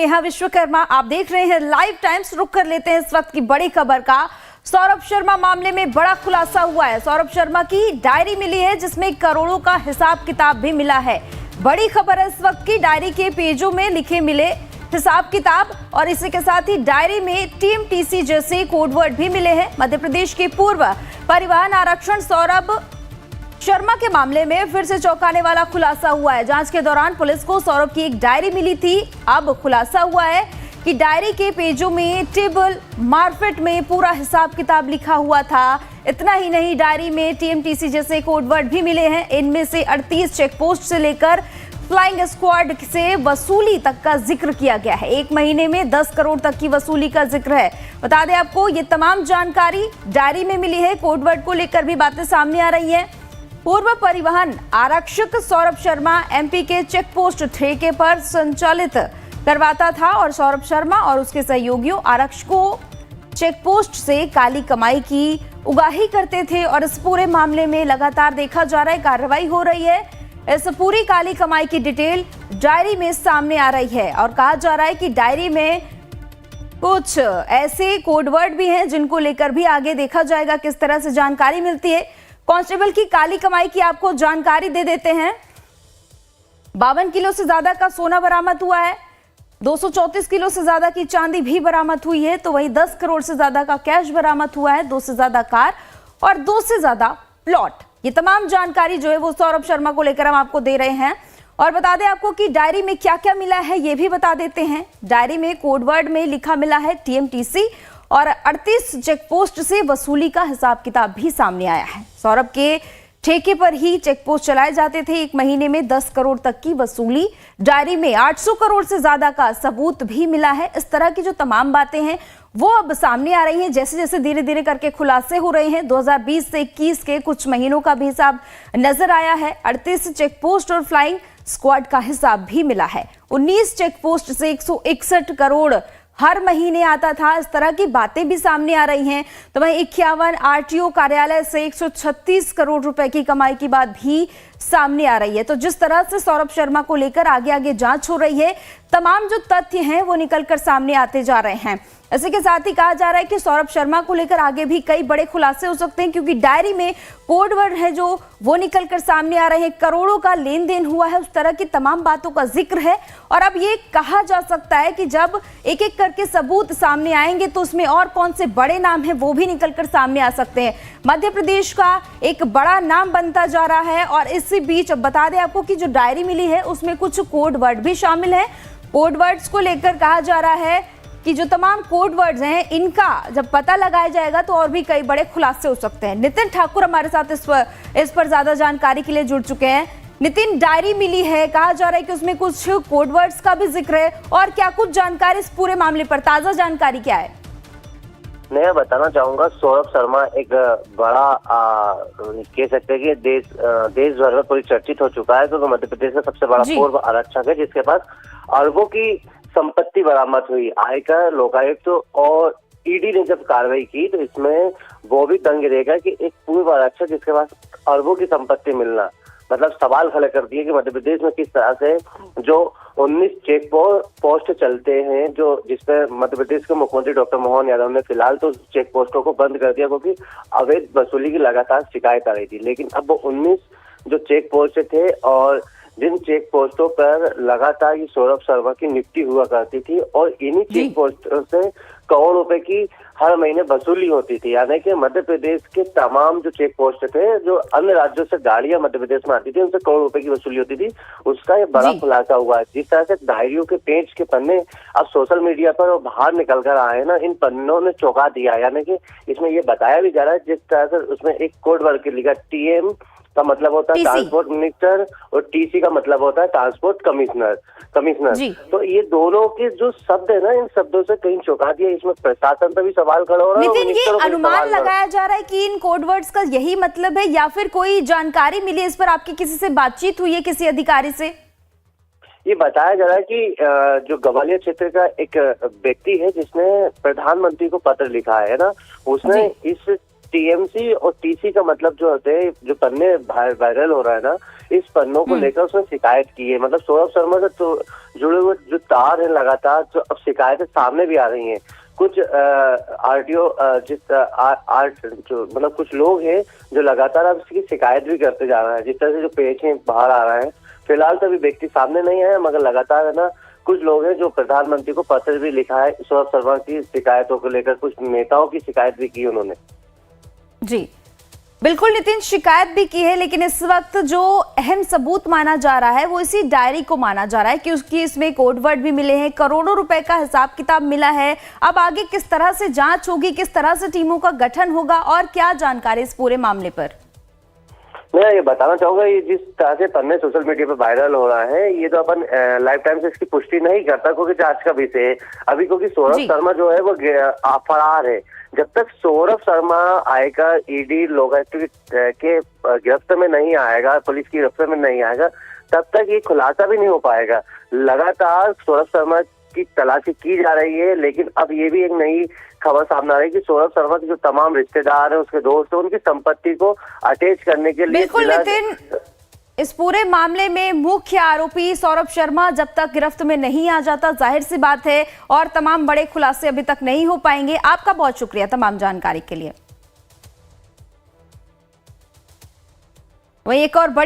नेहा विश्वकर्मा, आप देख रहे हैं लाइव टाइम्स। रुक कर लेते हैं इस वक्त की बड़ी खबर का। सौरभ शर्मा मामले में बड़ा खुलासा हुआ है। सौरभ शर्मा की डायरी मिली है जिसमें करोड़ों का हिसाब किताब भी मिला है। बड़ी खबर है इस वक्त की, डायरी के पेजों में लिखे मिले हिसाब किताब और इसी के साथ ही डायरी में टीएमटीसी जैसे कोडवर्ड भी मिले हैं। मध्य प्रदेश के पूर्व परिवहन आरक्षण सौरभ शर्मा के मामले में फिर से चौंकाने वाला खुलासा हुआ है। जांच के दौरान पुलिस को सौरभ की एक डायरी मिली थी। अब खुलासा हुआ है कि डायरी के पेजों में टेबल मार्फेट में पूरा हिसाब किताब लिखा हुआ था। इतना ही नहीं, डायरी में टीएमटीसी जैसे कोडवर्ड भी मिले हैं। इनमें से 38 चेकपोस्ट से लेकर फ्लाइंग स्क्वाड से वसूली तक का जिक्र किया गया है। एक महीने में 10 करोड़ तक की वसूली का जिक्र है। बता दें आपको, ये तमाम जानकारी डायरी में मिली है। कोडवर्ड को लेकर भी बातें सामने आ रही हैं। पूर्व परिवहन आरक्षक सौरभ शर्मा एमपी के चेक पोस्ट ठेके पर संचालित करवाता था और सौरभ शर्मा और उसके सहयोगियों आरक्षकों चेक पोस्ट से काली कमाई की उगाही करते थे और इस पूरे मामले में लगातार देखा जा रहा है कार्रवाई हो रही है। इस पूरी काली कमाई की डिटेल डायरी में सामने आ रही है और कहा जा रहा है कि डायरी में कुछ ऐसे कोडवर्ड भी हैं जिनको लेकर भी आगे देखा जाएगा किस तरह से जानकारी मिलती है। कांस्टेबल की काली कमाई की आपको जानकारी दे देते हैं। 52 किलो से ज्यादा का सोना बरामद हुआ है। 234 किलो से ज्यादा की चांदी भी बरामद हुई है। तो वहीं 10 करोड़ से ज्यादा का कैश बरामद हुआ है। 2 से ज्यादा कार और 2 से ज्यादा प्लॉट। ये तमाम जानकारी जो है वो सौरभ शर्मा को लेकर हम आपको दे रहे हैं। और बता दें आपको कि डायरी में क्या क्या मिला है ये भी बता देते हैं। डायरी में कोडवर्ड में लिखा मिला है टीएमटीसी और 38 चेकपोस्ट से वसूली का हिसाब किताब भी सामने आया है। सौरभ के ठेके पर ही चेकपोस्ट चलाए जाते थे। एक महीने में 10 करोड़ तक की वसूली। डायरी में 800 करोड़ से ज्यादा का सबूत भी मिला है। इस तरह की जो तमाम बातें हैं वो अब सामने आ रही हैं जैसे जैसे धीरे धीरे करके खुलासे हो रहे हैं। 2020 से 21 के कुछ महीनों का भी हिसाब नजर आया है। 38 चेकपोस्ट और फ्लाइंग स्क्वाड का हिसाब भी मिला है। 19 चेकपोस्ट से 161 करोड़ हर महीने आता था। इस तरह की बातें भी सामने आ रही हैं। तो वहीं 51 आरटीओ कार्यालय से 136 करोड़ रुपए की कमाई की बात भी सामने आ रही है। तो जिस तरह से सौरभ शर्मा को लेकर आगे आगे जांच हो रही है, तमाम जो तथ्य हैं वो निकलकर सामने आते जा रहे हैं। इसी के साथ ही कहा जा रहा है कि सौरभ शर्मा को लेकर आगे भी कई बड़े खुलासे हो सकते हैं क्योंकि डायरी में कोडवर्ड है जो वो निकलकर सामने आ रहे हैं। करोड़ों का लेन देन हुआ है, उस तरह की तमाम बातों का जिक्र है। और अब ये कहा जा सकता है कि जब एक एक करके सबूत सामने आएंगे तो उसमें और कौन से बड़े नाम हैं वो भी निकलकर सामने आ सकते हैं। मध्य प्रदेश का एक बड़ा नाम बनता जा रहा है। और इसी बीच अब बता दें आपको कि जो डायरी मिली है उसमें कुछ कोडवर्ड भी शामिल है। कोडवर्ड्स को लेकर कहा जा रहा है कि जो तमाम कोडवर्ड्स हैं इनका जब पता लगाया जाएगा तो और भी कई बड़े खुलासे हो सकते हैं। नितिन ठाकुर हमारे साथ इस पर ज्यादा जानकारी के लिए जुड़ चुके हैं। नितिन, डायरी मिली है, कहा जा रहा है कि उसमें कुछ कोडवर्ड्स का भी जिक्र है और क्या कुछ जानकारी इस पूरे मामले पर, ताजा जानकारी क्या है? मैं बताना चाहूंगा, सौरभ शर्मा एक बड़ा कह सकते हैं कि देश भर में पूरी चर्चित हो चुका है क्योंकि मध्य प्रदेश में सबसे बड़ा पूर्व आरक्षक है जिसके पास अरबों की संपत्ति बरामद हुई। आयकर, लोकायुक्त और ईडी ने जब कार्रवाई की तो इसमें वो भी दंग रहेगा कि एक पूर्व आरक्षक जिसके पास अरबों की संपत्ति मिलना, मतलब सवाल खड़े कर दिए कि मध्य प्रदेश में किस तरह से जो 19 चेक पोस्ट चलते हैं जो जिसपे मध्य प्रदेश के मुख्यमंत्री डॉक्टर मोहन यादव ने फिलहाल तो चेक पोस्टों को बंद कर दिया क्योंकि अवैध वसूली की लगातार शिकायत आ रही थी। लेकिन अब वो 19 जो चेक पोस्ट थे और जिन चेक पोस्टों पर लगातार ये सौरभ शर्मा की नियुक्ति हुआ करती थी और इन्हीं चेक पोस्टों से करोड़ रुपए की हर महीने वसूली होती थी। यानी कि मध्य प्रदेश के तमाम जो चेक पोस्ट थे, जो अन्य राज्यों से गाड़ियां मध्य प्रदेश में आती थी, उनसे करोड़ रुपए की वसूली होती थी। उसका ये बड़ा खुलासा हुआ है। जिस तरह से डायरियों के पेज के पन्ने अब सोशल मीडिया पर बाहर निकल कर आए ना, इन पन्नों ने चौंका दिया। यानी कि इसमें ये बताया भी जा रहा है जिस तरह से उसमें एक कोड वर्ड लिखा, टीएम का मतलब होता है ट्रांसपोर्ट मिनिस्टर और टीसी का मतलब होता है ट्रांसपोर्ट कमिश्नर। तो ये दोनों के जो शब्द है ना, इन शब्दों से कहीं चौंका दिया। इसमें प्रशासन पर भी सवाल खड़ा हो रहा है। नितिन, ये अनुमान लगाया जा रहा है कि इन कोडवर्ड्स का यही मतलब है या फिर कोई जानकारी मिली इस पर? आपकी किसी से बातचीत हुई है, किसी अधिकारी से? ये बताया जा रहा है कि जो ग्वालियर क्षेत्र का एक व्यक्ति है जिसने प्रधानमंत्री को पत्र लिखा है ना, उसने इस टीएमसी और टीसी का मतलब जो होते हैं, जो पन्ने वायरल हो रहा है ना, इस पन्नों को लेकर उसने शिकायत की है। मतलब सौरभ शर्मा से तो जुड़े हुए जो तार हैं लगातार, जो अब शिकायतें सामने भी आ रही हैं। कुछ आरटीओ जो मतलब कुछ लोग हैं जो लगातार अब इसकी शिकायत भी करते जा रहे हैं। जिस तरह से जो पेज है बाहर आ रहा है, फिलहाल तो अभी व्यक्ति सामने नहीं आया, मगर लगातार है ना कुछ लोग हैं जो प्रधानमंत्री को पत्र भी लिखा है सौरभ शर्मा की शिकायतों को लेकर। कुछ नेताओं की शिकायत भी की उन्होंने। जी बिल्कुल नितिन, शिकायत भी की है, लेकिन इस वक्त जो अहम सबूत माना जा रहा है वो इसी डायरी को माना जा रहा है, क्योंकि इसमें कोड वर्ड भी मिले हैं, करोड़ों रुपए का हिसाब किताब मिला है। अब आगे किस तरह से जांच होगी, किस तरह से टीमों का गठन होगा और क्या जानकारी इस पूरे मामले पर? मैं ये बताना चाहूंगा, ये जिस तरह से पन्ने सोशल मीडिया पे वायरल हो रहा है, ये तो अपन लाइफ टाइम से इसकी पुष्टि नहीं करता, क्योंकि जांच का विषय है अभी। क्योंकि सौरभ शर्मा जो है वो फरार है। जब तक सौरभ शर्मा आएगा, ईडी लोकायुक्त के गिरफ्त में नहीं आएगा, पुलिस की गिरफ्त में नहीं आएगा, तब तक ये खुलासा भी नहीं हो पाएगा। लगातार सौरभ शर्मा की तलाशी की जा रही है, लेकिन अब ये भी एक नई खबर सामने आ रही है कि सौरभ शर्मा के जो तमाम रिश्तेदार हैं, उसके दोस्त हैं, उनकी संपत्ति को अटैच करने के लिए। बिल्कुल नितिन, इस पूरे मामले में मुख्य आरोपी सौरभ शर्मा जब तक गिरफ्त में नहीं आ जाता, जाहिर सी बात है, और तमाम बड़े खुलासे अभी तक नहीं हो पाएंगे। आपका बहुत शुक्रिया तमाम जानकारी के लिए। वहीं एक और बड़ी